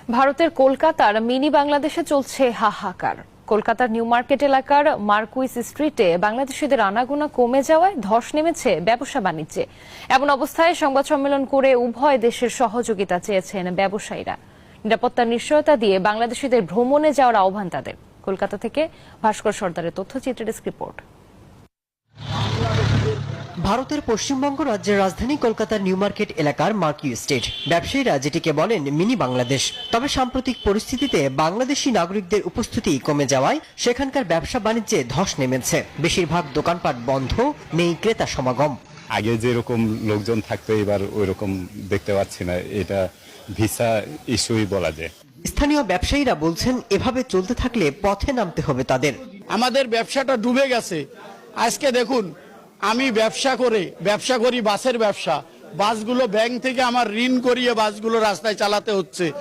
ভারতের কলকাতার মিনি বাংলাদেশে চলছে হাহাকার। কলকাতার নিউ মার্কেট এলাকার মার্কুইস স্ট্রিটে বাংলাদেশিদের আনাগোনা কমে যাওয়ায় ধস নেমেছে ব্যবসা বাণিজ্যে। এমন অবস্থায় সংবাদ সম্মেলন করে উভয় দেশের সহযোগিতা চেয়েছেন ব্যবসায়ীরা। নিরাপত্তার নিশ্চয়তা দিয়ে বাংলাদেশিদের ভ্রমণে যাওয়ার আহ্বান তাদের। কলকাতা থেকে ভাস্কর সর্দারের তথ্যচিত্রের ডেস্ক রিপোর্ট। ভারতের পশ্চিমবঙ্গ রাজ্যের রাজধানী কলকাতার নিউ মার্কেট এলাকার মার্কিউ স্ট্রিট, ব্যবসায়ীরা যেটিকে বলেন মিনি বাংলাদেশ। তবে সাম্প্রতিক পরিস্থিতিতে বাংলাদেশি নাগরিকদের উপস্থিতি কমে যাওয়ায় সেখানকার ব্যবসা বাণিজ্যে ধস নেমেছে। বেশিরভাগ দোকানপাট বন্ধ, নেই ক্রেতা সমাগম। আগে যেরকম লোকজন থাকতো এবার ওই রকম দেখতে পাচ্ছি না। এটা ভিসা ইস্যুই বলা যায়। স্থানীয় ব্যবসায়ীরা বলছেন এভাবে চলতে থাকলে পথে নামতে হবে তাদের। আমাদের ব্যবসাটা ডুবে গেছে। আজকে দেখুন, আমি ব্যবসা করি বাসের ব্যবসা। বাসগুলো ব্যাংক থেকে আমার ঋণ করিয়ে বাসগুলো রাস্তায় চালাতে হচ্ছে।